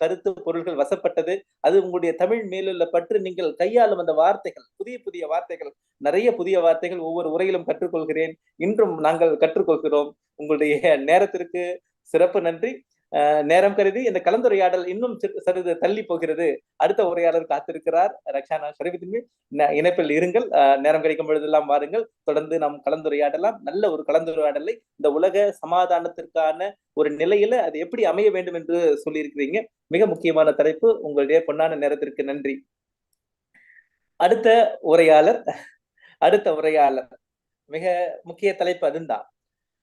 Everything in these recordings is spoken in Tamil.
கருத்து பொருள்கள் வசப்பட்டது. அது உங்களுடைய தமிழ் மேலுள்ள பற்று, நீங்கள் கையாளும் அந்த வார்த்தைகள், புதிய புதிய வார்த்தைகள், நிறைய புதிய வார்த்தைகள் ஒவ்வொரு உரையிலும் கற்றுக்கொள்கிறேன். இன்றும் நாங்கள் கற்றுக்கொள்கிறோம். உங்களுடைய நேரத்திற்கு சிறப்பு நன்றி. நேரம் கருதி இந்த கலந்துரையாடல் இன்னும் சிறிது தள்ளி போகிறது. அடுத்த உரையாடல் காத்திருக்கிறார் ரக்ஷானா ஷரீஃபுதீன். இணைப்பில் இருங்கள். நேரம் கிடைக்கும் பொழுதெல்லாம் வாருங்கள். தொடர்ந்து நாம் கலந்துரையாடலாம். நல்ல ஒரு கலந்துரையாடலை இந்த உலக சமாதானத்திற்கான ஒரு நிலையில அது எப்படி அமைய வேண்டும் என்று சொல்லியிருக்கிறீங்க. மிக முக்கியமான தலைப்பு. உங்களுடைய பொன்னான நேரத்திற்கு நன்றி. அடுத்த உரையாளர் மிக முக்கிய தலைப்பு அதுதான்.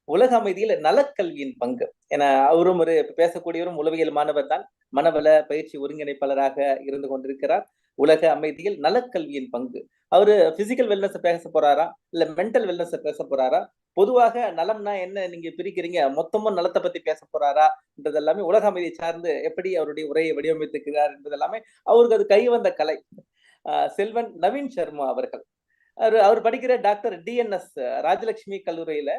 உலக அமைதியில் நலக்கல்வியின் பங்கு. என அவரும் ஒரு பேசக்கூடியவரும் உளவியல் மாணவர் தான். மனவள பயிற்சி ஒருங்கிணைப்பாளராக இருந்து கொண்டிருக்கிறார். உலக அமைதியில் நலக்கல்வியின் பங்கு. அவரு பிசிக்கல் வெல்னஸ் பேச போறாரா, இல்ல மென்டல் வெல்னஸ் பேச போறாரா, பொதுவாக நலம்னா என்ன நீங்க பிரிக்கிறீங்க, மொத்தமும் நலத்தை பத்தி பேச போறாரா என்றதெல்லாமே உலக அமைதியை சார்ந்து எப்படி அவருடைய உரையை வடிவமைத்திருக்கிறார் என்பதெல்லாமே அவருக்கு அது கைவந்த கலை. செல்வன் நவீன் சர்மா அவர்கள், அவர் படிக்கிற டாக்டர் DNS ராஜலட்சுமி கல்லூரியில,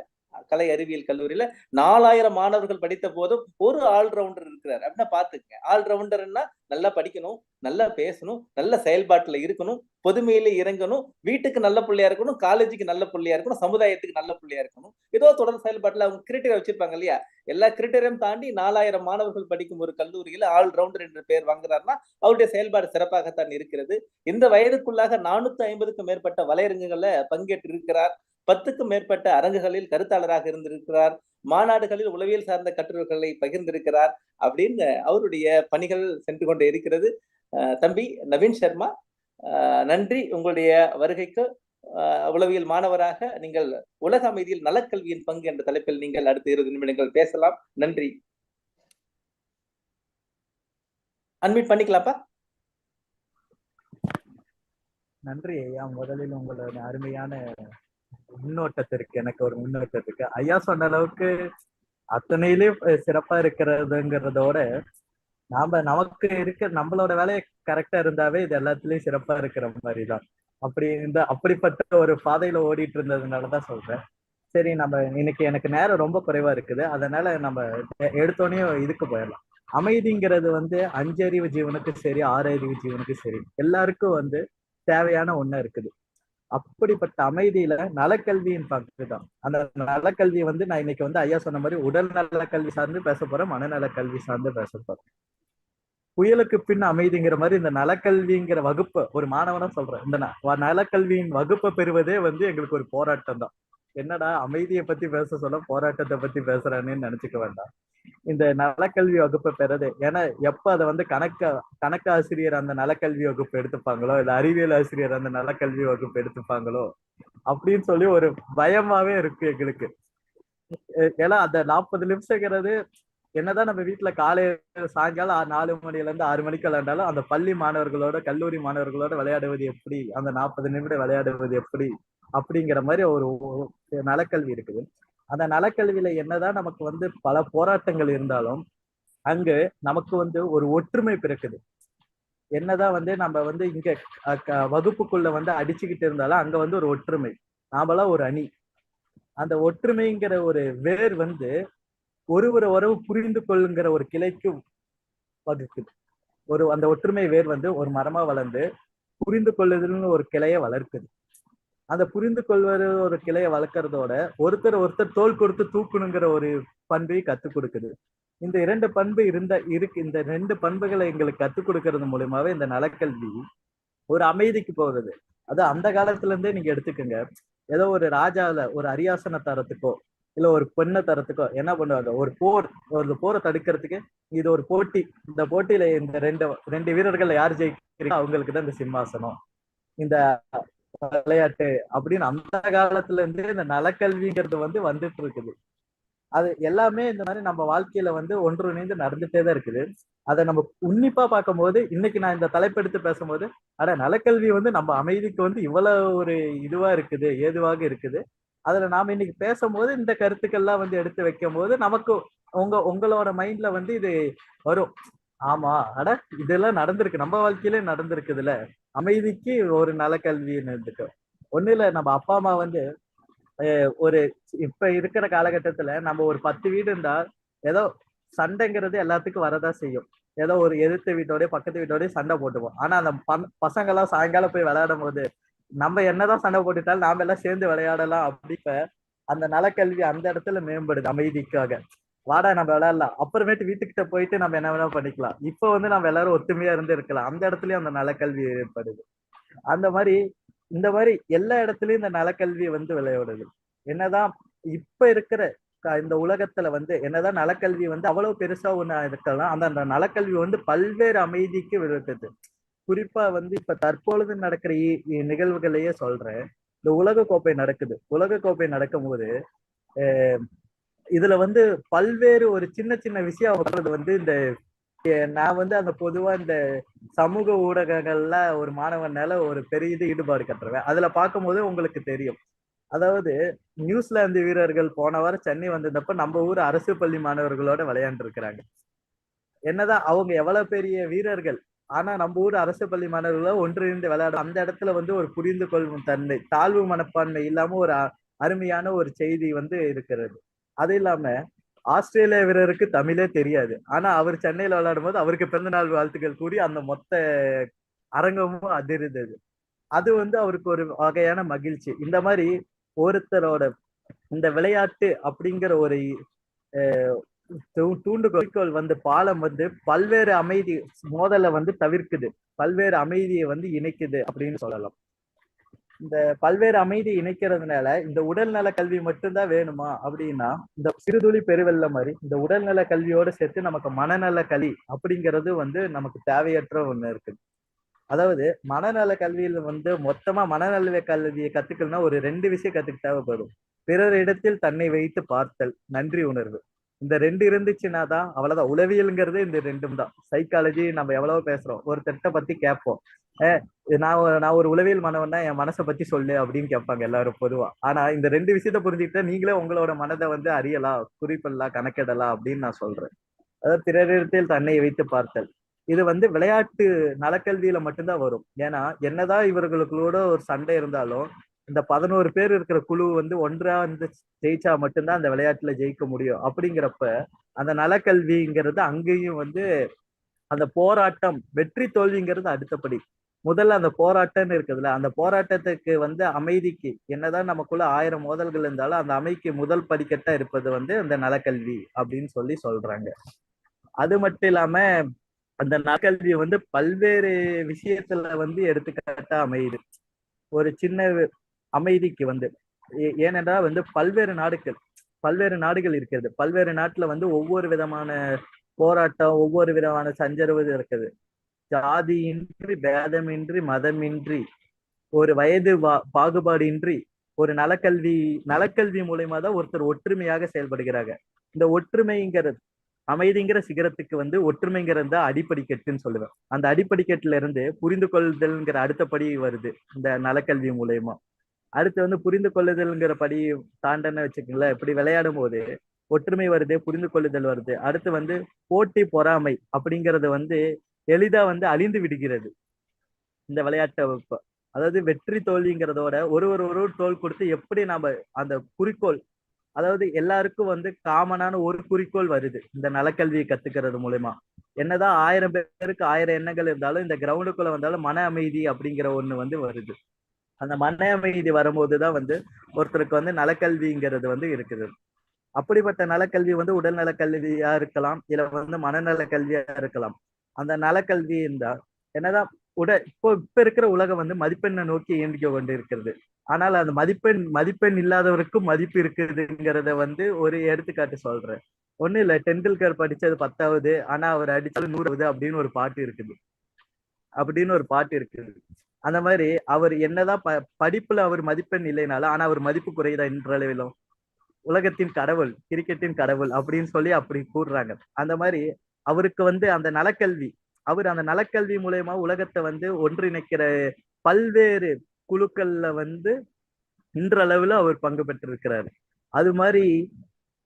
கலை அறிவியல் கல்லூரியில 4000 மாணவர்கள் படித்த போதும் ஒரு ஆல்ரவுண்டர் இருக்கிறார் அப்படின்னா பாத்துக்கங்க. ஆல்ரவுண்டர்னா நல்லா படிக்கணும், நல்லா பேசணும், நல்ல செயல்பாட்டுல இருக்கணும், பொதுமையில இறங்கணும், வீட்டுக்கு நல்ல பிள்ளையா இருக்கணும், காலேஜுக்கு நல்ல பிள்ளையா இருக்கணும், சமுதாயத்துக்கு நல்ல பிள்ளையா இருக்கணும். ஏதோ தொடர் செயல்பாட்டுல அவங்க கிரிட்டீரியா வச்சிருப்பாங்க இல்லையா? எல்லா கிரிட்டீரியம் தாண்டி 4000 மாணவர்கள் படிக்கும் ஒரு கல்லூரியில ஆல்ரவுண்டர் என்ற பெயர் வாங்குறாருன்னா அவருடைய செயல்பாடு சிறப்பாகத்தான் இருக்கிறது. இந்த வயதுக்குள்ளாக 450க்கும் மேற்பட்ட வலையரங்குகள்ல பங்கேற்று இருக்கிறார். 10க்கும் மேற்பட்ட அரங்குகளில் கருத்தாளராக இருந்திருக்கிறார். மாநாடுகளில் உளவியல் சார்ந்த கட்டுரைகளை பகிர்ந்திருக்கிறார். அப்படின்னு அவருடைய பணிகள் சென்று கொண்டே இருக்கிறது. தம்பி நவீன் சர்மா, நன்றி உங்களுடைய வருகைக்கு. உளவியல் மாணவராக நீங்கள் உலக அமைதியில் நலக்கல்வியின் பங்கு என்ற தலைப்பில் நீங்கள் அடுத்த 20 நிமிடங்கள் பேசலாம். நன்றி. அன்மியூட் பண்ணிக்கலாம்ப்பா. நன்றி ஐயா. முதலில் உங்களோட அருமையான முன்னோட்டத்திற்கு, எனக்கு ஒரு முன்னோட்டத்துக்கு ஐயா சொன்ன அளவுக்கு அத்தனையிலயும் சிறப்பா இருக்கிறதுங்கிறதோட நமக்கு இருக்க நம்மளோட வேலையை கரெக்டா இருந்தாவே இது எல்லாத்துலயும் சிறப்பா இருக்கிற மாதிரிதான். அப்படிப்பட்ட ஒரு பாதையில ஓடிட்டு இருந்ததுனாலதான் சொல்றேன். சரி, நம்ம இன்னைக்கு எனக்கு நேரம் ரொம்ப குறைவா இருக்குது, அதனால நம்ம எடுத்தோடனே இதுக்கு போயிடலாம். அமைதிங்கிறது 5 அறிவு ஜீவனுக்கு சரி, 6 அறிவு ஜீவனுக்கு சரி, எல்லாருக்கும் தேவையான ஒண்ணு இருக்குது. அப்படிப்பட்ட அமைதியில நலக்கல்வியின் பங்கு தான். அந்த நலக்கல்வி நான் இன்னைக்கு ஐயா சொன்ன மாதிரி உடல் நலக்கல்வி சார்ந்து பேச போறேன், மனநல கல்வி சார்ந்து பேச போறேன். புயலுக்கு பின் அமைதிங்கிற மாதிரி இந்த நலக்கல்விங்கிற வகுப்பு ஒரு மாணவனா சொல்றேன். இந்த நலக்கல்வியின் வகுப்பை பெறுவதே எங்களுக்கு ஒரு போராட்டம் தான். என்னடா அமைதியை பத்தி பேச சொல்ல போராட்டத்தை பத்தி பேசுறானேன்னு நினைச்சுக்க வேண்டாம். இந்த நலக்கல்வி வகுப்பை பெறது, ஏன்னா எப்ப அதை கணக்கு ஆசிரியர் அந்த நலக்கல்வி வகுப்பு எடுத்துப்பாங்களோ, இல்ல அறிவியல் ஆசிரியர் அந்த நலக்கல்வி வகுப்பு எடுத்துப்பாங்களோ அப்படின்னு சொல்லி ஒரு பயமாவே இருக்கு எங்களுக்கு. ஏன்னா அந்த 40 நிமிஷங்கிறது என்னதான் நம்ம வீட்டுல காலையில சாயங்காலம் 4 மணில இருந்து 6 மணிக்கு விளையாண்டாலும் அந்த பள்ளி மாணவர்களோட, கல்லூரி மாணவர்களோட விளையாடுவது எப்படி, அந்த 40 நிமிடம் விளையாடுவது எப்படி அப்படிங்கிற மாதிரி ஒரு நலக்கல்வி இருக்குது. அந்த நலக்கல்வியில என்னதான் நமக்கு பல போராட்டங்கள் இருந்தாலும் அங்கு நமக்கு ஒரு ஒற்றுமை பிறக்குது. என்னதான் நம்ம இங்க வகுப்புக்குள்ள அடிச்சுக்கிட்டு இருந்தாலும் அங்க ஒரு ஒற்றுமை, நாமெல்லாம் ஒரு அணி. அந்த ஒற்றுமைங்கிற ஒரு வேர் ஒருவரை உறவு புரிந்து கொள்ளுங்கிற ஒரு கிளைக்கு வகுக்குது. அந்த ஒற்றுமை வேர் ஒரு மரமா வளர்ந்து புரிந்து கொள்ளுதல்னு ஒரு கிளைய வளர்க்குது. அந்த புரிந்து கொள்வது ஒரு கிளைய வளர்க்கறதோட ஒருத்தர் தோள் கொடுத்து தூக்கணுங்கிற ஒரு பண்பை கத்துக் கொடுக்குது. இந்த 2 பண்பு இந்த 2 பண்புகளை எங்களுக்கு கத்துக் கொடுக்கறது மூலியமாவே இந்த நலக்கல்வி ஒரு அமைதிக்கு போகுது. அது அந்த காலத்துல இருந்தே நீங்க எடுத்துக்கோங்க. ஏதோ ஒரு ராஜால ஒரு அரியாசன தரத்துக்கோ இல்ல ஒரு பெண்ணை தரத்துக்கோ என்ன பண்ணுவாங்க, ஒரு போரை தடுக்கிறதுக்கு இது ஒரு போட்டி. இந்த போட்டியில இந்த ரெண்டு வீரர்கள் யார் ஜெயிக்கிறீங்க அவங்களுக்கு தான் இந்த சிம்மாசனம், இந்த விளையாட்டு அப்படின்னு அந்த காலத்துல இருந்து இந்த நலக்கல்விங்கிறது வந்துட்டு இருக்குது. அது எல்லாமே இந்த மாதிரி நம்ம வாழ்க்கையில ஒன்றிணைந்து நடந்துட்டே தான் இருக்குது. அதை நம்ம உன்னிப்பா பார்க்கும்போது இன்னைக்கு நான் இந்த தலைப்பெடுத்து பேசும்போது நலக்கல்வி நம்ம அமைதிக்கு இவ்வளவு ஒரு இதுவா இருக்குது, ஏதுவாக இருக்குது. அதுல நாம இன்னைக்கு பேசும்போது இந்த கருத்துக்கள்லாம் எடுத்து வைக்கும் போது நமக்கு உங்களோட மைண்ட்ல இது வரும். ஆமா, இதெல்லாம் நடந்திருக்கு, நம்ம வாழ்க்கையிலே நடந்திருக்குதுல்ல. அமைதிக்கு ஒரு நலக்கல்வின்னு இருக்கு. ஒண்ணு இல்ல, நம்ம அப்பா அம்மா ஒரு இப்ப இருக்கிற காலகட்டத்துல நம்ம ஒரு 10 வீடு இருந்தா ஏதோ சண்டைங்கிறது எல்லாத்துக்கும் வரதான் செய்யும். ஏதோ ஒரு எதிர்த்த வீட்டோடய பக்கத்து வீட்டோடய சண்டை போட்டுப்போம். ஆனா அந்த பசங்க எல்லாம் சாயங்காலம் போய் விளையாடும் போது நம்ம என்னதான் சண்டை போட்டுட்டாலும் நாம எல்லாம் சேர்ந்து விளையாடலாம். அப்படிப்ப அந்த நலக்கல்வி அந்த இடத்துல மேம்படுது அமைதிக்காக. வாடா நம்ம விளையாடலாம், அப்புறமேட்டு வீட்டுக்கிட்ட போயிட்டு நம்ம என்ன வேணா பண்ணிக்கலாம். இப்ப வந்து நம்ம எல்லாரும் ஒத்துமையா இருந்து இருக்கலாம். அந்த இடத்துலயும் அந்த நலக்கல்வி ஏற்படுது. அந்த மாதிரி இந்த மாதிரி எல்லா இடத்துலயும் இந்த நலக்கல்வி வந்து விளையாடுது. என்னதான் இப்ப இருக்கிற இந்த உலகத்துல வந்து என்னதான் நலக்கல்வி வந்து அவ்வளவு பெருசா ஒண்ணு இருக்கலாம், அந்த நலக்கல்வி வந்து பல்வேறு அமைதிக்கு விழுத்தது. குறிப்பா வந்து இப்ப தற்பொழுது நடக்கிற நிகழ்வுகளையே சொல்றேன். இந்த உலக கோப்பை நடக்குது. உலக கோப்பை நடக்கும் போது இதுல வந்து பல்வேறு ஒரு சின்ன சின்ன விஷயம் வர்றது வந்து இந்த நான் வந்து அந்த பொதுவா இந்த சமூக ஊடகங்கள்ல ஒரு மாணவனால ஒரு பெரிய ஈடுபாடு கட்டுருவேன். அதுல பார்க்கும்போது உங்களுக்கு தெரியும். அதாவது நியூசிலாந்து வீரர்கள் போன வாரம் சென்னை வந்திருந்தப்ப நம்ம ஊர் அரசு பள்ளி மாணவர்களோட விளையாண்டு இருக்கிறாங்க. என்னதான் அவங்க எவ்வளவு பெரிய வீரர்கள், ஆனா நம்ம ஊர் அரசு பள்ளி மாணவர்களோ ஒன்றிணைந்து விளையாடும். அந்த இடத்துல வந்து ஒரு புரிந்து கொள்ளும் தன்மை, தாழ்வு மனப்பான்மை இல்லாம ஒரு அருமையான ஒரு செய்தி வந்து இருக்கிறது. அது இல்லாம ஆஸ்திரேலியா வீரருக்கு தமிழே தெரியாது. ஆனா அவர் சென்னையில விளையாடும் போது அவருக்கு பிறந்த நாள் வாழ்த்துக்கள் கூறி அந்த மொத்த அரங்கமும் அதிர்ந்தது. அது வந்து அவருக்கு ஒரு வகையான மகிழ்ச்சி. இந்த மாதிரி ஒருத்தரோட இந்த விளையாட்டு அப்படிங்கிற ஒரு தூண்டுகோல் வந்து பாலம் வந்து பல்வேறு அமைதி மோதலை வந்து தவிர்க்குது, பல்வேறு அமைதியை வந்து இணைக்குது அப்படின்னு சொல்லலாம். இந்த பல்வேறு அமைதி இணைக்கிறதுனால இந்த உடல்நல கல்வி மட்டும்தான் வேணுமா அப்படின்னா, இந்த சிறுதுளி பெருவெள்ளம் மாதிரி இந்த உடல்நல கல்வியோட சேர்த்து நமக்கு மனநல கல்வி அப்படிங்கிறது வந்து நமக்கு தேவையற்ற ஒண்ணு இருக்குது. அதாவது மனநல கல்வியில வந்து மொத்தமா மனநல கல்வியை கத்துக்கணும்னா ஒரு 2 விஷயம் கத்துக்க தேவைப்படும். பிறர் இடத்தில் தன்னை வைத்து பார்த்தல், நன்றி உணர்வு. இந்த 2 இருந்துச்சுன்னா தான் அவ்வளவுதான். உளவியல்ங்கிறது இந்த 2ம் தான். சைக்காலஜி நம்ம எவ்வளவோ பேசுறோம், ஒரு திட்ட பத்தி கேட்போம். நான் ஒரு உளவியல் மாணவன்னா என் மனசை பத்தி சொல்லு அப்படின்னு கேட்பாங்க எல்லாரும் பொதுவா. ஆனா இந்த 2 விஷயத்த புரிஞ்சுக்கிட்டா நீங்களே உங்களோட மனதை வந்து அறியலாம், குறிப்பிடலாம், கணக்கிடலாம் அப்படின்னு நான் சொல்றேன். அதாவது பிறரிடத்தில் தன்னை வைத்து பார்த்தல். இது வந்து விளையாட்டு நலக்கல்வியில மட்டும்தான் வரும். ஏன்னா என்னதான் இவர்களுக்குள்ள ஒரு சண்டை இருந்தாலும் இந்த 11 பேர் இருக்கிற குழு வந்து ஒன்றா வந்து ஜெயிச்சா மட்டும்தான் அந்த விளையாட்டுல ஜெயிக்க முடியும். அப்படிங்கிறப்ப அந்த நலக்கல்விங்கிறது அங்கேயும் வந்து அந்த போராட்டம், வெற்றி தோல்விங்கிறது அடுத்தபடி. முதல்ல அந்த போராட்டம்னு இருக்குதுல்ல, அந்த போராட்டத்துக்கு வந்து அமைதிக்கு என்னதான் நமக்குள்ள 1000 மோதல்கள் இருந்தாலும் அந்த அமைதிக்கு முதல் படிக்கட்டா இருப்பது வந்து அந்த நலக்கல்வி அப்படின்னு சொல்றாங்க. அது மட்டும் இல்லாம அந்த நலக்கல்வி வந்து பல்வேறு விஷயத்துல வந்து எடுத்துக்காட்டா அமையுது. ஒரு சின்ன அமைதிக்கு வந்து ஏனென்றால் வந்து பல்வேறு நாடுகள் இருக்கிறது. பல்வேறு நாட்டுல வந்து ஒவ்வொரு விதமான போராட்டம், ஒவ்வொரு விதமான சஞ்சரவு இருக்குது. ஜாதியின்றி, பேதமின்றி, மதமின்றி, ஒரு வயது பாகுபாடின்றி ஒரு நலக்கல்வி மூலயமா தான் ஒருத்தர் ஒற்றுமையாக செயல்படுகிறாங்க. இந்த ஒற்றுமைங்கிறது அமைதிங்கிற சிகரத்துக்கு வந்து ஒற்றுமைங்கிறது தான் அடிப்படிக்கட்டுன்னு சொல்லுவேன். அந்த அடிப்படிக்கட்டுல இருந்து புரிந்து கொள்ளுதல்ங்கிற அடுத்த படி வருது இந்த நலக்கல்வி மூலயமா. அடுத்து வந்து புரிந்து கொள்ளுதல்ங்கிற படி தாண்டன்னு வச்சுக்கோங்களேன். இப்படி விளையாடும் போது ஒற்றுமை வருது, புரிந்து கொள்ளுதல் வருது. அடுத்து வந்து போட்டி பொறாமை அப்படிங்கறது வந்து எளிதா வந்து அழிந்து விடுகிறது இந்த விளையாட்டை. அதாவது வெற்றி தோல்விங்கிறதோட ஒரு தோல் கொடுத்து எப்படி நாம அந்த குறிக்கோள், அதாவது எல்லாருக்கும் வந்து காமனான ஒரு குறிக்கோள் வருது இந்த நலக்கல்வியை கத்துக்கிறது மூலமா. என்னதான் 1000 பேருக்கு 1000 எண்ணங்கள் இருந்தாலும் இந்த கிரவுண்டுக்குள்ள வந்தாலும் மன அமைதி அப்படிங்கிற ஒண்ணு வந்து வருது. அந்த மன அமைதி வரும்போதுதான் வந்து ஒருத்தருக்கு வந்து நலக்கல்விங்கிறது வந்து இருக்குது. அப்படிப்பட்ட நலக்கல்வி வந்து உடல் நலக்கல்வியா இருக்கலாம், இல்ல வந்து மனநல கல்வியா இருக்கலாம். அந்த நலக்கல்வி இருந்தா என்னதான் இப்ப இருக்கிற உலகம் வந்து மதிப்பெண்ணை நோக்கி இயங்கிக் கொண்டு இருக்கிறது. ஆனால் அந்த மதிப்பெண் இல்லாதவருக்கும் மதிப்பு இருக்குதுங்கிறத வந்து ஒரு எடுத்துக்காட்டு சொல்றேன். ஒண்ணு இல்ல, டெண்டுல்கர் படிச்சது 10வது, ஆனா அவர் அடிச்சாலும் 100வது அப்படின்னு ஒரு பாட்டு இருக்குது. அந்த மாதிரி அவர் என்னதான் படிப்புல அவர் மதிப்பெண் இல்லைனாலும் ஆனா அவர் மதிப்பு குறையுதா இன்றளவிலும்? உலகத்தின் கடவுள், கிரிக்கெட்டின் கடவுள் அப்படின்னு சொல்லி அப்படி கூறுறாங்க. அந்த மாதிரி அவருக்கு வந்து அந்த நலக்கல்வி மூலயமா உலகத்தை வந்து ஒன்றிணைக்கிற பல்வேறு குழுக்கள்ல வந்து இன்றளவுல அவர் பங்கு பெற்றிருக்கிறாரு. அது மாதிரி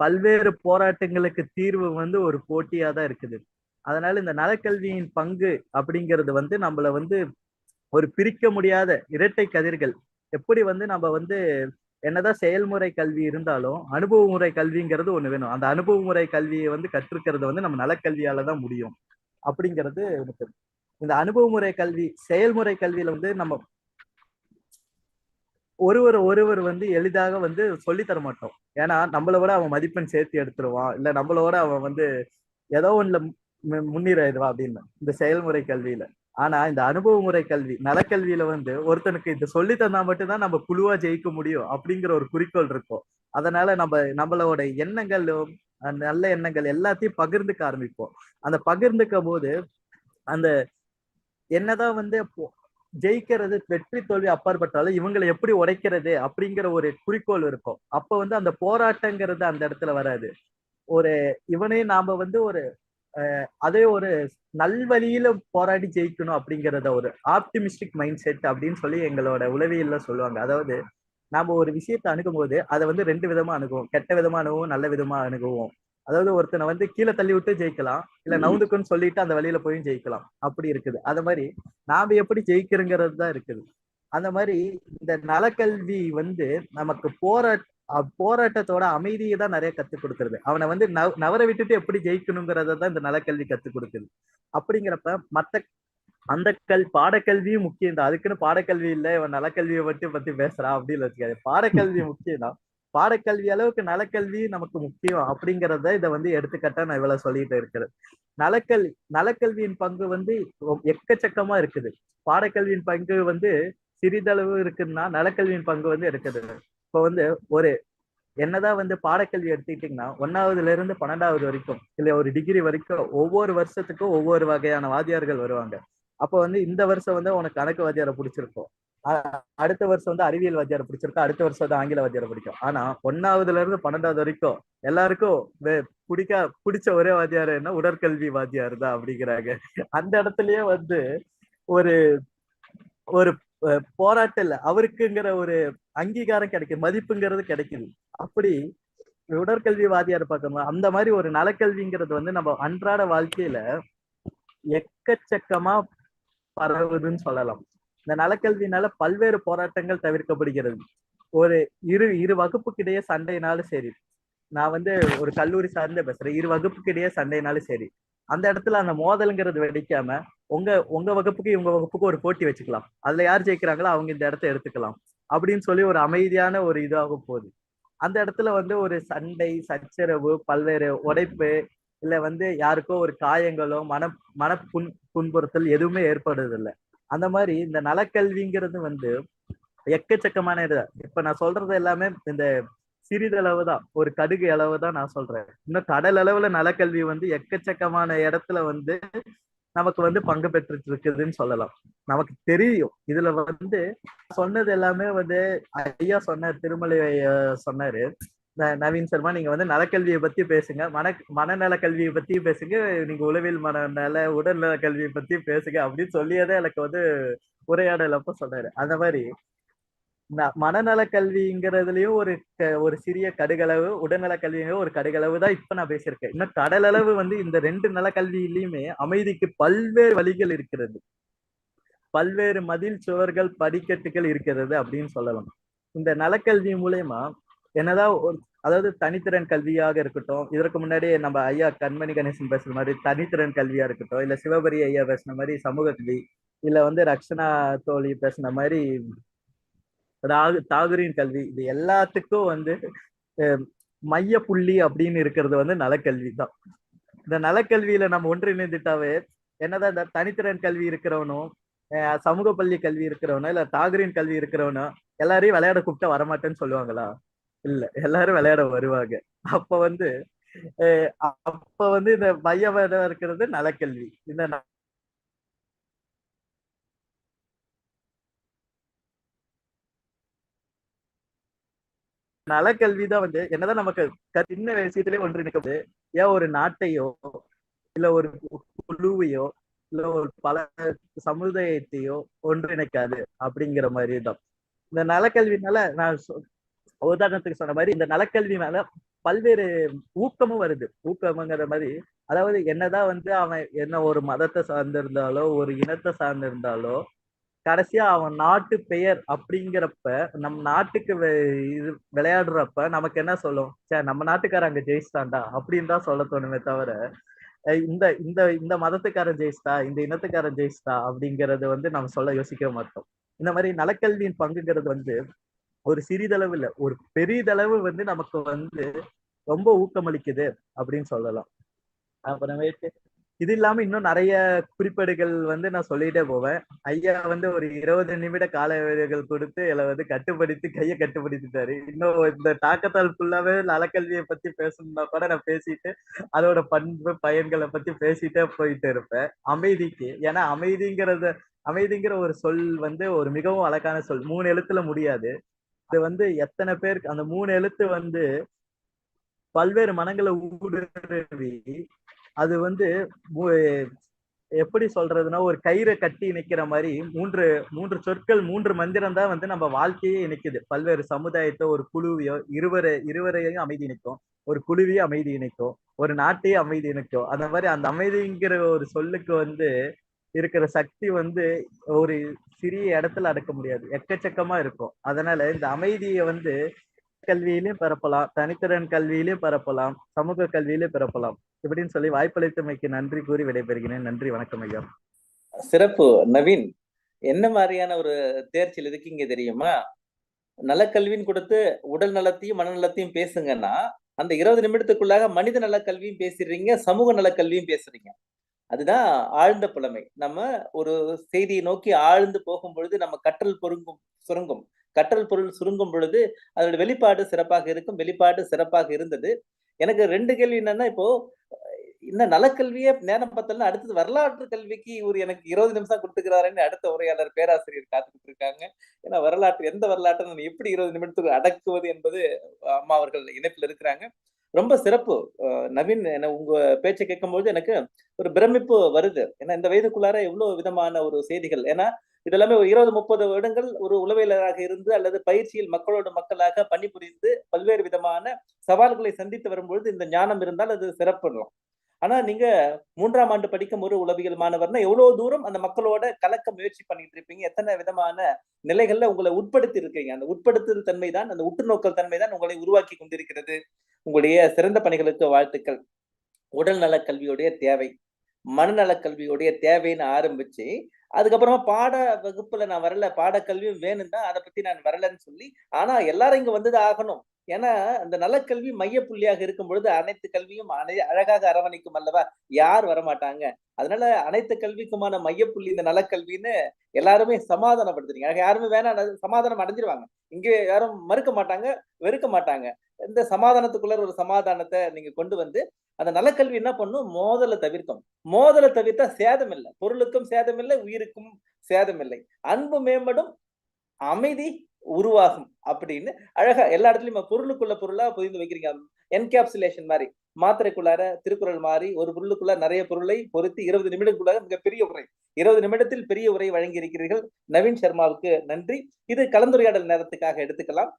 பல்வேறு போராட்டங்களுக்கு தீர்வு வந்து ஒரு போட்டியா தான் இருக்குது. அதனால இந்த நலக்கல்வியின் பங்கு அப்படிங்கிறது வந்து நம்மள வந்து ஒரு பிரிக்க முடியாத இரட்டை கதிர்கள். எப்படி வந்து நம்ம வந்து என்னதான் செயல்முறை கல்வி இருந்தாலும் அனுபவ முறை கல்விங்கிறது ஒண்ணு வேணும். அந்த அனுபவ முறை கல்வியை வந்து கற்றுக்கிறது வந்து நம்ம நலக்கல்வியால தான் முடியும். அப்படிங்கிறது எனக்கு இந்த அனுபவமுறை கல்வி செயல்முறை கல்வியில வந்து நம்ம ஒருவர் வந்து எளிதாக வந்து சொல்லி தர மாட்டோம். ஏன்னா நம்மளை விட அவன் மதிப்பெண் சேர்த்து எடுத்துருவான், இல்ல நம்மளோட அவன் வந்து ஏதோ ஒண்ணுல முன்னிறாயிடுவான் அப்படின்னு இந்த செயல்முறை கல்வியில. ஆனா இந்த அனுபவ முறை கல்வி நலக்கல்வியில வந்து ஒருத்தனுக்கு இது சொல்லி தந்தா மட்டும்தான் நம்ம குழுவா ஜெயிக்க முடியும் அப்படிங்கிற ஒரு குறிக்கோள் இருக்கும். அதனால நம்மளோட எண்ணங்களும் நல்ல எண்ணங்கள் எல்லாத்தையும் பகிர்ந்துக்க ஆரம்பிப்போம். அந்த பகிர்ந்துக்கும் போது அந்த என்னதான் வந்து ஜெயிக்கிறது வெற்றி தோல்வி அப்பாற்பட்டாலும் இவங்களை எப்படி உடைக்கிறது அப்படிங்கிற ஒரு குறிக்கோள் இருக்கும். அப்ப வந்து அந்த போராட்டங்கிறது அந்த இடத்துல வராது. ஒரு இவனே நாம வந்து ஒரு அதே ஒரு நல்வழியில போராடி ஜெயிக்கணும் அப்படிங்கிறத ஒரு ஆப்டிமிஸ்டிக் மைண்ட் செட் அப்படின்னு சொல்லி எங்களோட உளவியல்ல சொல்லுவாங்க. அதாவது நாம ஒரு விஷயத்தை அணுகும் போது அதை வந்து 2 விதமா அணுகுவோம். கெட்ட விதமா அணுகுவோம், நல்ல விதமா அணுகுவோம். அதாவது ஒருத்தனை வந்து கீழே தள்ளி விட்டு ஜெயிக்கலாம், இல்ல நவுந்துக்குன்னு சொல்லிட்டு அந்த வழியில போய் ஜெயிக்கலாம். அப்படி இருக்குது. அது மாதிரி நாம எப்படி ஜெயிக்கிறோங்கிறது தான் இருக்குது. அந்த மாதிரி இந்த நலக்கல்வி வந்து நமக்கு போராட்டத்தோட அமைதியை தான் நிறைய கத்துக் கொடுக்குறது. அவனை வந்து நவர விட்டுட்டு எப்படி ஜெயிக்கணுங்கிறத தான் இந்த நலக்கல்வி கத்துக் கொடுக்குது. அப்படிங்கிறப்ப அந்த பாடக்கல்வியும் முக்கியம் தான். அதுக்குன்னு பாடக்கல்வி இல்லை இவன் நலக்கல்வியை பத்தி பேசுறான் அப்படின்னு வச்சுக்காது. பாடக்கல்வி முக்கியம் தான். பாடக்கல்வி அளவுக்கு நலக்கல்வி நமக்கு முக்கியம் அப்படிங்கிறத இதை வந்து எடுத்துக்காட்டா நான் இவ்வளவு சொல்லிட்டு இருக்கிறேன். நலக்கல்வியின் பங்கு வந்து எக்கச்சக்கமா இருக்குது. பாடக்கல்வியின் பங்கு வந்து சிறிதளவு இருக்குன்னா நலக்கல்வியின் பங்கு வந்து இருக்குது. இப்ப வந்து ஒரு என்னதான் வந்து பாடக்கல்வி எடுத்துக்கிட்டீங்கன்னா 1ஆவதுல இருந்து 12ஆவது வரைக்கும் இல்ல ஒரு டிகிரி வரைக்கும் ஒவ்வொரு வருஷத்துக்கும் ஒவ்வொரு வகையான வாத்தியார்கள் வருவாங்க. அப்ப வந்து இந்த வருஷம் வந்து உனக்கு கணக்கு வாத்தியாரை பிடிச்சிருக்கும், அடுத்த வருஷம் வந்து அறிவியல் வாத்தியாரை பிடிச்சிருக்கும், அடுத்த வருஷம் வந்து ஆங்கில வாத்தியாரை பிடிக்கும். ஆனா 1ஆவதுல இருந்து 12ஆவது வரைக்கும் எல்லாருக்கும் பிடிச்ச ஒரே வாத்தியார் என்ன உடற்கல்வி வாத்தியார் தான் அப்படிங்கிறாங்க. அந்த இடத்துலயே வந்து ஒரு ஒரு போராட்டம் இல்ல, அவருக்குங்கிற ஒரு அங்கீகாரம் கிடைக்குது, மதிப்புங்கிறது கிடைக்குது. அப்படி உடற்கல்வி வாதியார் பார்க்கணும். அந்த மாதிரி ஒரு நலக்கல்விங்கிறது வந்து நம்ம அன்றாட வாழ்க்கையில எக்கச்சக்கமா பரவுதுன்னு சொல்லலாம். இந்த நலக்கல்வினால பல்வேறு போராட்டங்கள் தவிர்க்கப்படுகிறது. ஒரு இரு வகுப்புக்கிடையே சண்டைனாலும் சரி, நான் வந்து ஒரு கல்லூரி சார்ந்த பேசுறேன், இரு வகுப்புக்கிடையே சண்டைனாலும் சரி, அந்த இடத்துல அந்த மோதல்ங்கிறது வெடிக்காம உங்க வகுப்புக்கு இவங்க வகுப்புக்கு ஒரு போட்டி வச்சுக்கலாம். அதுல யார் ஜெயிக்கிறாங்களோ அவங்க இந்த இடத்த எடுத்துக்கலாம் அப்படின்னு சொல்லி ஒரு அமைதியான ஒரு இதாக போகுது. அந்த இடத்துல வந்து ஒரு சண்டை சச்சரவு பல்வேறு உடைப்பு இல்ல வந்து யாருக்கோ ஒரு காயங்களோ மன புண்புறுத்தல் எதுவுமே ஏற்படுறதில்லை. அந்த மாதிரி இந்த நலக்கல்விங்கிறது வந்து எக்கச்சக்கமான இது. இப்ப நான் சொல்றது எல்லாமே இந்த சிறிதளவு தான், ஒரு கடுகு அளவு தான் நான் சொல்றேன். இன்னும் கடல் அளவுல நலக்கல்வி வந்து எக்கச்சக்கமான இடத்துல வந்து நமக்கு வந்து பங்கு பெற்றுட்டு இருக்குதுன்னு சொல்லலாம். நமக்கு தெரியும். இதுல வந்து சொன்னது எல்லாமே வந்து ஐயா சொன்னார், திருமலை சொன்னாரு, நவீன் சர்மா நீங்க வந்து நலக்கல்வியை பத்தி பேசுங்க, மனநல கல்வியை பத்தி பேசுங்க, நீங்க உளவியல் மனநல உடல்நல கல்வியை பத்தி பேசுங்க அப்படின்னு சொல்லியதே எனக்கு வந்து உரையாடல் அப்ப சொன்னாரு. அந்த மாதிரி மனநல கல்விங்கிறதுலயும் ஒரு சிறிய கடுகளவு, உடல்நல கல்வியும் ஒரு கடுகளவு தான் இப்ப நான் பேசியிருக்கேன். இன்னும் கடலளவு வந்து இந்த 2 நல கல்வியிலையுமே அமைதிக்கு பல்வேறு வழிகள் இருக்கிறது, பல்வேறு மதில் சுவர்கள் படிக்கட்டுகள் இருக்கிறது அப்படின்னு சொல்லலாம். இந்த நலக்கல்வி மூலயமா என்னதான் அதாவது தனித்திறன் கல்வியாக இருக்கட்டும், இதற்கு முன்னாடி நம்ம ஐயா கண்மணி கணேசன் பேசுற மாதிரி தனித்திறன் கல்வியா இருக்கட்டும், இல்ல சிவபரி ஐயா பேசுன மாதிரி சமூக கல்வி, இல்ல வந்து ரக்ஷனா தோழி பேசுன மாதிரி தாகூரின் கல்வி, இது எல்லாத்துக்கும் வந்து மைய புள்ளி அப்படின்னு இருக்கிறது வந்து நலக்கல்வி தான். இந்த நலக்கல்வியில நம்ம ஒன்றிணைந்துட்டாவே என்னதான் இந்த தனித்திறன் கல்வி இருக்கிறவனும் சமூக பள்ளி கல்வி இருக்கிறவனும் இல்ல தாகூரின் கல்வி இருக்கிறவனும் எல்லாரையும் விளையாட கூப்பிட்டா வரமாட்டேன்னு சொல்லுவாங்களா? இல்ல, எல்லாரும் விளையாட வருவாங்க. அப்ப வந்து இந்த மையமா இருக்கிறது நலக்கல்வி. இந்த நலக்கல்விதான் வந்து என்னதான் நமக்கு சின்ன விஷயத்திலே ஒன்றிணைக்குது. ஏன் ஒரு நாட்டையோ இல்ல ஒரு குழுவையோ இல்ல ஒரு பல சமுதாயத்தையோ ஒன்றிணைக்காது அப்படிங்கிற மாதிரிதான். இந்த நலக்கல்வினால நான் உதாரணத்துக்கு சொன்ன மாதிரி இந்த நலக்கல்வி மேல பல்வேறு ஊக்கமும் வருது. ஊக்கம்ங்கிற மாதிரி அதாவது என்னதான் வந்து அவன் என்ன ஒரு மதத்தை சார்ந்திருந்தாலோ ஒரு இனத்தை சார்ந்திருந்தாலோ கடைசியா அவன் நாட்டு பெயர் அப்படிங்கிறப்ப நம் நாட்டுக்கு இது விளையாடுறப்ப நமக்கு என்ன சொல்லும், சே நம்ம நாட்டுக்கார அங்க ஜெயிச்சிட்டான்டா அப்படின்னு தான் சொல்ல தோணுமே தவிர இந்த இந்த இந்த மதத்துக்காரன் ஜெயிச்சிட்டா, இந்த இனத்துக்காரன் ஜெயிச்சிட்டா அப்படிங்கறது வந்து நம்ம சொல்ல யோசிக்க மாட்டோம். இந்த மாதிரி நலக்கல்வியின் பங்குங்கிறது வந்து ஒரு சிறிதளவு இல்ல, ஒரு பெரிதளவு வந்து நமக்கு வந்து ரொம்ப ஊக்கமளிக்குது அப்படின்னு சொல்லலாம். அப்புறமேட்டு இது இல்லாம இன்னும் நிறைய குறிப்பேடுகள் வந்து நான் சொல்லிட்டே போவேன். ஐயா வந்து ஒரு 20 நிமிட கால வேலைகள் கொடுத்து இதுல வந்து கட்டுப்படுத்தி கையை கட்டுப்படுத்திட்டாரு. இன்னும் இந்த தாக்கத்தால் ஃபுல்லாவே நலக்கல்வியை பத்தி பேசணும்னா கூட நான் பேசிட்டு அதோட பண்பு பயன்களை பத்தி பேசிட்டே போயிட்டு இருப்பேன். அமைதிக்கு, ஏன்னா அமைதிங்கிற ஒரு சொல் வந்து ஒரு மிகவும் அழகான சொல். 3 எழுத்துல முடியாது. அது வந்து எத்தனை பேருக்கு அந்த 3 எழுத்து வந்து பல்வேறு மனங்களை ஊடுருவி அது வந்து எப்படி சொல்றதுன்னா ஒரு கயிறை கட்டி இணைக்கிற மாதிரி மூன்று சொற்கள் 3 மந்திரம் தான் வந்து நம்ம வாழ்க்கையே இணைக்குது. பல்வேறு சமுதாயத்தை ஒரு குழுவையோ இருவரையும் அமைதி இணைக்கும், ஒரு குழுவையும் அமைதி இணைக்கும், ஒரு நாட்டையும் அமைதி இணைக்கும். அந்த மாதிரி அந்த அமைதிங்கிற ஒரு சொல்லுக்கு வந்து இருக்கிற சக்தி வந்து ஒரு சிறிய இடத்துல அடக்க முடியாது, எக்கச்சக்கமா இருக்கும். அதனால இந்த அமைதியை வந்து கல்வியிலையும் பரப்பலாம், தனித்திறன் கல்வியிலையும் பரப்பலாம், சமூக கல்வியிலையும் பரப்பலாம். இப்படின்னு சொல்லி வாய்ப்பளித்தமைக்கு நன்றி கூறி விடைபெறுகிறேன். நன்றி, வணக்கம் ஐயா. சிறப்பு நவீன். என்ன மாதிரியான ஒரு தேர்ச்சியில் இருக்கீங்க தெரியுமா? நலக்கல்வின்னு கொடுத்து உடல் நலத்தையும் மனநலத்தையும் பேசுங்கன்னா அந்த 20 நிமிடத்துக்குள்ளாக மனித நலக்கல்வியும் பேசிடுறீங்க, சமூக நலக்கல்வியும் பேசுறீங்க. அதுதான் ஆழ்ந்த புலமை. நம்ம ஒரு செய்தியை நோக்கி ஆழ்ந்து போகும் பொழுது நம்ம சுருங்கும். கற்றல் பொருள் சுருங்கும் பொழுது அதோட வெளிப்பாடு சிறப்பாக இருக்கும். வெளிப்பாடு சிறப்பாக இருந்தது. எனக்கு 2 கேள்வி என்னன்னா, இப்போ இந்த நலக்கல்வியே நேரம் பார்த்தோம்னா அடுத்தது வரலாற்று கல்விக்கு இவர் எனக்கு 20 நிமிஷம் கொடுத்துக்கிறாருன்னு அடுத்த உரையாளர் பேராசிரியர் காத்துக்கிட்டு இருக்காங்க. ஏன்னா எந்த வரலாற்றை நான் எப்படி 20 நிமிடத்துக்கு அடக்குவது என்பது அம்மா அவர்கள் இணைப்பில் இருக்கிறாங்க. ரொம்ப சிறப்பு நவீன். உங்க பேச்சை கேட்கும்போது எனக்கு ஒரு பிரமிப்பு வருது. ஏன்னா இந்த வயதுக்குள்ளார எவ்வளவு விதமான ஒரு செய்திகள். ஏன்னா இதெல்லாமே ஒரு 20-30 வருடங்கள் ஒரு உளவியலராக இருந்து அல்லது பயிற்சியில் மக்களோட மக்களாக பணிபுரிந்து பல்வேறு விதமான சவால்களை சந்தித்து வரும்பொழுது இந்த ஞானம் இருந்தால் அது சிறப்பிடும். ஆனா நீங்க 3ஆம் ஆண்டு படிக்கும் ஒரு உளவியல் மாணவர்னா எவ்வளவு தூரம் அந்த மக்களோட கலக்க முயற்சி பண்ணிட்டு இருப்பீங்க, எத்தனை விதமான நிலைகள்ல உங்களை உட்படுத்தி இருக்கீங்க. அந்த உட்படுத்துதல் தன்மை தான், அந்த உற்றுநோக்கல் தன்மை தான் உங்களை உருவாக்கி கொண்டிருக்கிறது. உங்களுடைய சிறந்த பணிகளுக்கு வாழ்த்துக்கள். உடல் நல கல்வியுடைய தேவை, மனநல கல்வியுடைய தேவைன்னு ஆரம்பிச்சு அதுக்கப்புறமா பாட வகுப்புல நான் வரல, பாடக்கல்வியும் வேணும் தான், அதை பத்தி நான் வரலன்னு சொல்லி, ஆனா எல்லாரும் இங்க வந்துதான் ஆகணும். ஏன்னா அந்த நலக்கல்வி மையப்புள்ளியாக இருக்கும் பொழுது அனைத்து கல்வியும் அழகாக அரவணைக்கும் அல்லவா? யார் வரமாட்டாங்க? அதனால அனைத்து கல்விக்குமான மையப்புள்ளி இந்த நலக்கல்வின்னு எல்லாருமே சமாதானப்படுத்துறீங்க. யாருமே வேணாம், சமாதானம் அடைஞ்சிருவாங்க. இங்கே யாரும் மறுக்க மாட்டாங்க, வெறுக்க மாட்டாங்க. இந்த சமாதானத்துக்குள்ள ஒரு சமாதானத்தை நீங்க கொண்டு வந்து அந்த நலக்கல்வி என்ன பண்ணும்? மோதலை தவிர்க்கும். மோதலை தவிர்த்தா சேதம் இல்லை, பொருளுக்கும் சேதம் இல்லை, உயிருக்கும் சேதம் இல்லை. அன்பு மேம்படும், அமைதி உருவாகும் அப்படின்னு அழகா எல்லா இடத்துலயும் பொருளுக்குள்ள பொருளா புரிந்து வைக்கிறீங்க. என்கேப்சுலேஷன் மாதிரி மாத்திரைக்குள்ளார திருக்குறள் மாதிரி ஒரு பொருளுக்குள்ள நிறைய பொருளை பொருத்தி 20 நிமிடங்களுக்குள்ளாக மிகப்பெரிய உரை, 20 நிமிடத்தில் பெரிய உரை வழங்கி இருக்கிறீர்கள். நவீன் சர்மாவுக்கு நன்றி. இது கலந்துரையாடல் நேரத்துக்காக எடுத்துக்கலாம்.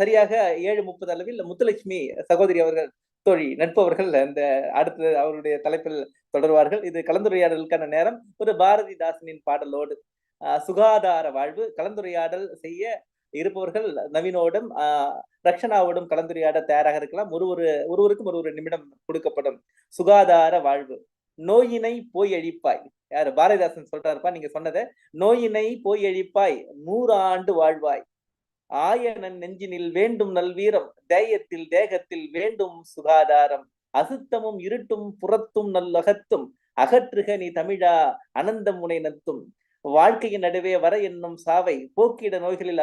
சரியாக 7:30 அளவில் முத்துலட்சுமி சகோதரி அவர்கள், தோழி நட்பவர்கள் இந்த அடுத்து அவருடைய தலைப்பில் தொடர்வார்கள். இது கலந்துரையாடலுக்கான நேரம். ஒரு பாரதிதாசனின் பாடலோடு சுகாதார வாழ்வு கலந்துரையாடல் செய்ய இருப்பவர்கள் நவீனோடும் ரக்ஷனாவோடும் கலந்துரையாட தயாராக இருக்கலாம். ஒருவருக்கும் ஒரு நிமிடம் கொடுக்கப்படும். சுகாதார வாழ்வு. நோயினை போய் அழிப்பாய். யாரு? பாரதிதாசன் சொல்றாருப்பா, நீங்க சொன்னதை. நோயினை போய் அழிப்பாய், 100 ஆண்டு வாழ்வாய். ஆயனன் நெஞ்சினில் வேண்டும் நல்வீரம், தேயத்தில் தேகத்தில் வேண்டும் சுகாதாரம். அசுத்தமும் இருட்டும் புறத்தும் நல்லகத்தும், அகற்றுக நீ தமிழா அனந்தம் உனை நத்தும். வாழ்க்கையின் நடுவே வர என்னும் சாவை, போக்கிட நோய்களில்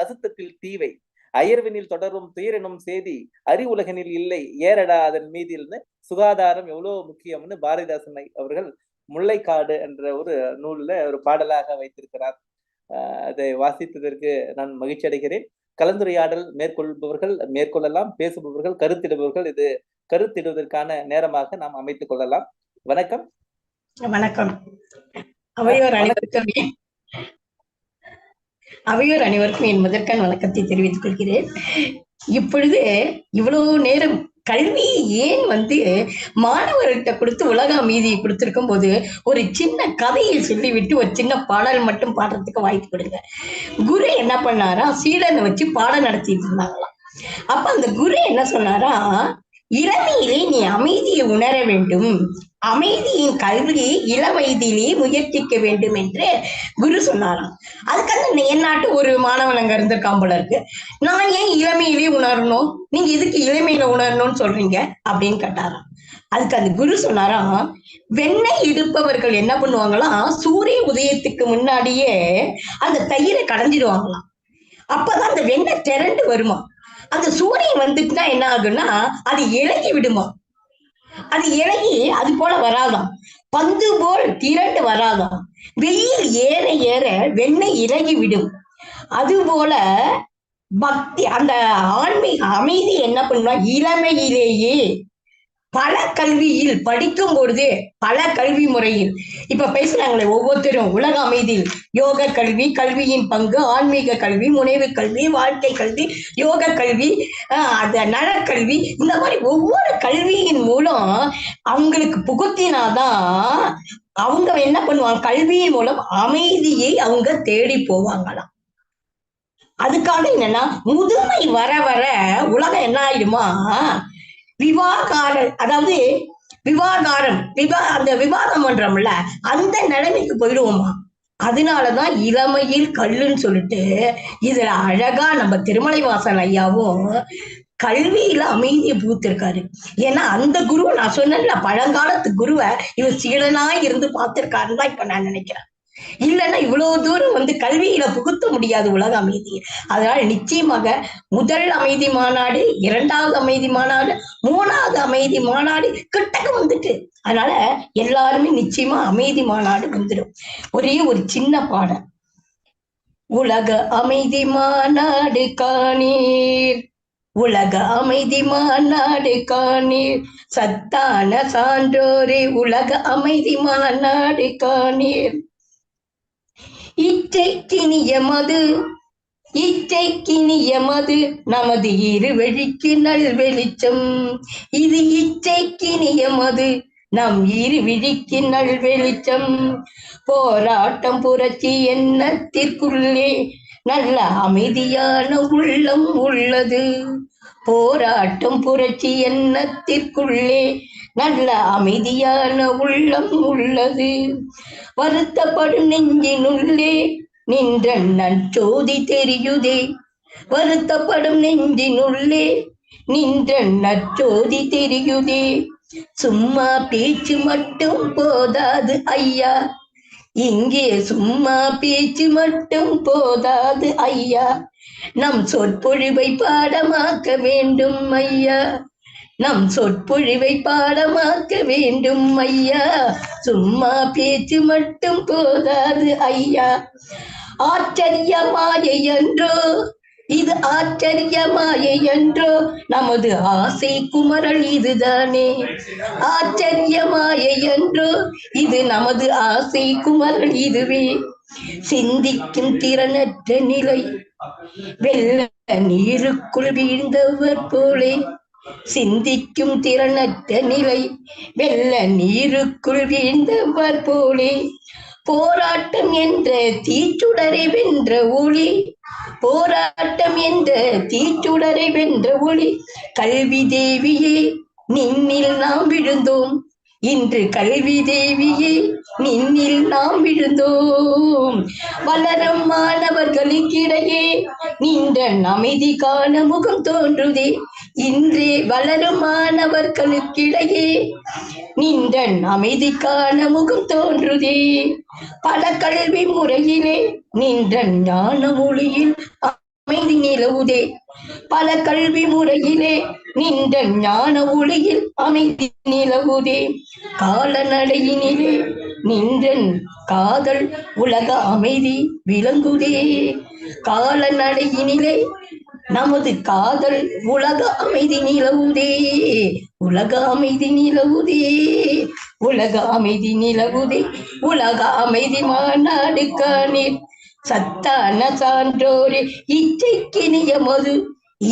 அசுத்தத்தில் தீவை. அயர்வினில் தொடரும் துயரெனும் செய்தி, அறிவுலகனில் இல்லை ஏறடா அதன் மீதில்னு சுகாதாரம் எவ்வளவு முக்கியம்னு பாரதிதாசன் அவர்கள் முல்லைக்காடு என்ற ஒரு நூல்ல ஒரு பாடலாக வைத்திருக்கிறார். அதை வாசித்ததற்கு நான் மகிழ்ச்சி அடைகிறேன். கலந்துரையாடல் மேற்கொள்பவர்கள் மேற்கொள்ளலாம், பேசுபவர்கள் கருத்திடுபவர்கள் இது கருத்திடுவதற்கான நேரமாக நாம் அமைத்துக் கொள்ளலாம். வணக்கம். வணக்கம். அவையோர் அனைவருக்கும் என் முதற்கண் வணக்கத்தை தெரிவித்துக் கொள்கிறேன். இப்பொழுது இவ்வளவு நேரம் கல்வி ஏன் மாணவர்கிட்ட கொடுத்து உலக அமைதியை கொடுத்திருக்கும் போது ஒரு சின்ன கதையை சொல்லிவிட்டு ஒரு சின்ன பாடல் மட்டும் பாடுறதுக்கு வாய்ப்பு கொடுங்க. குரு என்ன பண்ணாரா, சீடனை வச்சு பாடம் நடத்திட்டு இருந்தாங்களாம். அப்ப அந்த குரு என்ன சொன்னாரா, இளமையிலே நீ அமைதியை உணர வேண்டும், அமைதியின் கல்வியை இளவயதிலே முயற்சிக்க வேண்டும் என்று குரு சொன்னாராம். அதுக்காக என்னாட்டு ஒரு மாணவன் அங்க இருந்திருக்கான் போல இருக்கு. நான் ஏன் இளமையிலே உணரணும், நீங்க எதுக்கு இளமையில உணரணும்னு சொல்றீங்க அப்படின்னு கேட்டாராம். அதுக்கு அந்த குரு சொன்னாராம், வெண்ணெய் எடுப்பவர்கள் என்ன பண்ணுவாங்களாம், சூரிய உதயத்துக்கு முன்னாடியே அந்த தயிரை கடைஞ்சிடுவாங்களாம். அப்பதான் அந்த வெண்ணெய் திரண்டு வருமா. அந்த சூரியன் வந்துட்டுனா என்ன ஆகுன்னா அது இலகி விடுமா. அது இலகி அது போல வராதாம், பந்து போல் திரண்டு வராதாம். வெயில் ஏற ஏற வெண்ணெய் இலகி விடும். அது போல பக்தி, அந்த ஆன்மீக அமைதி என்ன பண்ணுவா, இளமையிலேயே பல கல்வியில் படிக்கும் பொழுது, பல கல்வி முறையில் இப்ப பேசுறாங்களே ஒவ்வொருத்தரும் உலக அமைதியில் யோக கல்வி, கல்வியின் பங்கு, ஆன்மீக கல்வி, முனைவு கல்வி, வாழ்க்கை கல்வி, யோக கல்வி, நலக்கல்வி, இந்த மாதிரி ஒவ்வொரு கல்வியின் மூலம் அவங்களுக்கு புகுத்தினாதான் அவங்க என்ன பண்ணுவாங்க, கல்வியின் மூலம் அமைதியை அவங்க தேடி போவாங்களாம். அதுக்காக என்னன்னா முதுமை வர வர உலகம் என்ன ஆயிடுமா, விவாகாரம், அதாவது விவாகாரம், அந்த விவாதம் பண்றோம்ல அந்த நிலைமைக்கு போயிடுவோமா. அதனாலதான் இளமையில் கல்லுன்னு சொல்லிட்டு இதுல அழகா நம்ம திருமலை வாசன் ஐயாவும் கல்வியில அமைதியை பூத்திருக்காரு. ஏன்னா அந்த குருவை நான் சொன்னேன்ல, பழங்காலத்து குருவை இவர் சீடனா இருந்து பார்த்திருக்காருன்னு தான் இப்ப நான் நினைக்கிறேன். இல்லைன்னா இவ்வளவு தூரம் கல்வியில புகுத்த முடியாது உலக அமைதியை. அதனால நிச்சயமாக முதல் அமைதி மாநாடு, இரண்டாவது அமைதி மாநாடு, மூணாவது அமைதி மாநாடு கிட்டக்க வந்துட்டு, அதனால எல்லாருமே நிச்சயமா அமைதி மாநாடு வந்துடும். ஒரே ஒரு சின்ன பாடம், உலக அமைதி மாநாடு காணீர், உலக அமைதி மாநாடு காணீர், சத்தான சான்றோரே உலக அமைதி மாநாடு காணீர். இச்சைக்கினிய மது, இச்சைக்கினிய மது நமது இருவழிக்கு நல் வெளிச்சம். இது இச்சைக்கினிய மது நம் இருவிழிக்கு நல் வெளிச்சம். போராட்டம் புரட்சி எண்ணத்திற்குள்ளே நல்ல அமைதியான உள்ளம் உள்ளது. போராட்டம் புரட்சி எண்ணத்திற்குள்ளே நல்ல அமைதியான உள்ளம் உள்ளது. வருத்தப்படும் நெஞ்சினுள்ளே நின்ற நற்சோதி தெரியுதே, வருத்தப்படும் நெஞ்சினுள்ளே நின்ற நற்சோதி தெரியுதே. சும்மா பேச்சு மட்டும் போதாது ஐயா, இங்கே சும்மா பேச்சு மட்டும் போதாது ஐயா, நம் சொற்பொழிவை பாடமாக்க வேண்டும் ஐயா, நம் சொற்பொழிவை பாடமாக்க வேண்டும் ஐயா, சும்மா பேச்சு மட்டும் போதாது ஐயா. ஆச்சரியமாய என்றோ இது, ஆச்சரியமாய என்றோ நமது ஆசை குமரல் இதுதானே. ஆச்சரியமாய என்றோ இது நமது ஆசை குமரல் இதுவே. சிந்திக்கும் திறனற்ற நிலை வெள்ள நீருக்குள் வீழ்ந்தவர் போலே, சிந்திக்கும் திறனற்ற நிலை வெள்ள நீருக்குள் வீழ்ந்தவர் போலே. போராட்டம் என்ற தீச்சுடரை வென்ற ஒளி, போராட்டம் என்ற தீச்சுடரை வென்ற ஒளி. கல்வி தேவியே நின்னில் நாம் விழுந்தோம், இன்று கல்வி தேவியே நின்னில் நாம் விழுந்தோம். வளரும் மாணவர்களுக்கிடையே நின்ற அமைதி காண முகம் தோன்றுதே, இன்றே வளரும் மாணவர்களுக்கிடையே நின்ற அமைதி காண முகம் தோன்றுதே. பல கல்வி முறையிலே நின்ற ஞான மொழியில் அமைதி நிலவுதே, பல கல்வி முறையிலே நின்ற ஞான ஒளியில் அமைதி நிலவுதே. காலநடையினிலே நின்றன் காதல் உலக அமைதி விளங்குதே, காலநடையினிலே நமது காதல் உலக அமைதி நிலவுதே, உலக அமைதி நிலவுதே, உலக அமைதி நிலவுதே. உலக அமைதி மாநாடு காணீர், சத்தான சான்றோரே இச்சைக்கினிய மது.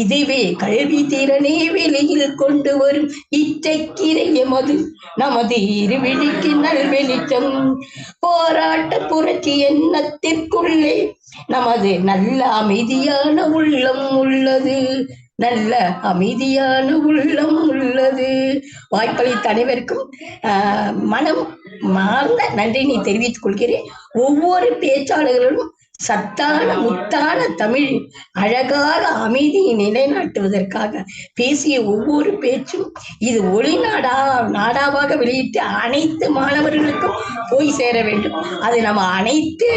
இதுவே கல்வி திறனை வெளியில் கொண்டு வரும் இச்சைக்கிறைய மது நமது இருவிழிக்கு நல் வெளிச்சம். போராட்ட புரட்சி எண்ணத்திற்குள்ளே நமது நல்ல அமைதியான உள்ளம் உள்ளது. நல்ல அமைதியான உள்ளம் உள்ளது. வாய்ப்பளித்த அனைவருக்கும் மனம் மார்ந்த நன்றினை தெரிவித்துக் கொள்கிறேன். ஒவ்வொரு பேச்சாளர்களும் சத்தான முத்தான தமிழ் அழகாக அமைதியை நிலைநாட்டுவதற்காக பேசிய ஒவ்வொரு பேச்சும் இது நாடாவாக வெளியிட்டு அனைத்து மாணவர்களுக்கும் போய் சேர வேண்டும். அது நம்ம அனைத்து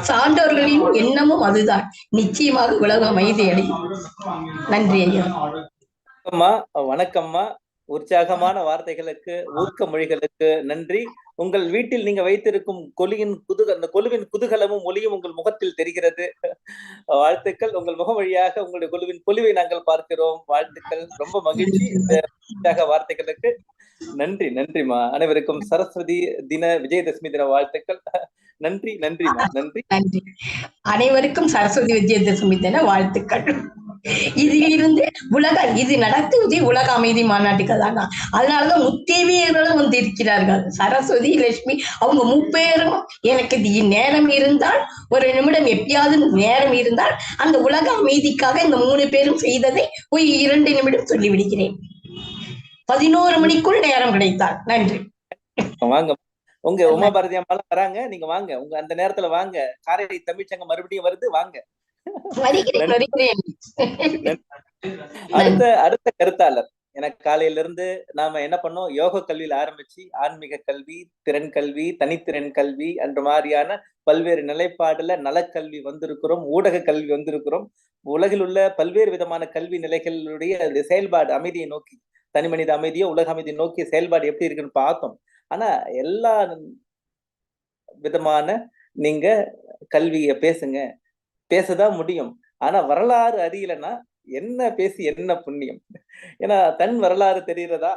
சான்றோர்களின் எண்ணமும் அதுதான். நிச்சயமாக உலகம் அமைதி அடையும். நன்றி ஐயா. வணக்கம்மா. உற்சாகமான வார்த்தைகளுக்கு, ஊக்க மொழிகளுக்கு நன்றி. உங்கள் வீட்டில் நீங்க வைத்திருக்கும் கொலுவின் குதூகலமும் ஒளியும் உங்கள் முகத்தில் தெரிகிறது. வாழ்த்துக்கள். உங்கள் முகம் வழியாக உங்களுடைய கொலுவின் பொலிவை நாங்கள் பார்க்கிறோம். வாழ்த்துக்கள். ரொம்ப மகிழ்ச்சி இந்த உற்சாக வார்த்தைகளுக்கு. நன்றி. நன்றிமா. அனைவருக்கும் சரஸ்வதி தின, விஜயதசமி தின வாழ்த்துக்கள். நன்றி. நன்றிமா. நன்றி. நன்றி. அனைவருக்கும் சரஸ்வதி விஜயதசமி தின வாழ்த்துக்கள். இதிலிருந்து இது நடத்துவது உலக அமைதி மாநாட்டுகள் தான். அதனாலதான் முத்தேவியர்களும் வந்து இருக்கிறார்கள். சரஸ்வதி, லட்சுமி அவங்க முப்பேரும் எனக்கு நேரம் இருந்தால், ஒரு நிமிடம் எப்பயாவது நேரம் இருந்தால் அந்த உலக அமைதிக்காக இந்த 3 பேரும் செய்ததை ஒரு 2 நிமிடம் சொல்லிவிடுகிறேன். 11 மணிக்குள் நேரம் கிடைத்தால். நன்றி. வாங்க. உங்க உமா பாரதி அம்மாலாம் வராங்க. நீங்க வாங்க. உங்க அந்த நேரத்துல வாங்க. காரை தமிழ்ச்சங்கம் மறுபடியும் வருது. வாங்க. அடுத்த கருத்தாளர். எனக்கு காலையில இருந்து நாம என்ன பண்ணோம், யோக கல்வியில ஆரம்பிச்சு ஆன்மீக கல்வி, திறன் கல்வி, தனித்திறன் கல்வி என்ற மாதிரியான பல்வேறு நிலைப்பாடுல நலக்கல்வி வந்திருக்கிறோம், ஊடக கல்வி வந்திருக்கிறோம். உலகில் உள்ள பல்வேறு விதமான கல்வி நிலைகளுடைய செயல்பாடு அமைதியை நோக்கி, தனி மனித அமைதியோ உலக அமைதியை நோக்கிய செயல்பாடு எப்படி இருக்குன்னு பார்த்தோம். ஆனா எல்லா விதமான நீங்க கல்விய பேசுங்க, பேசதான் முடியும். ஆனா வரலாறு அறியலைன்னா என்ன பேசி என்ன புண்ணியம்? ஏன்னா தன் வரலாறு தெரியறதா,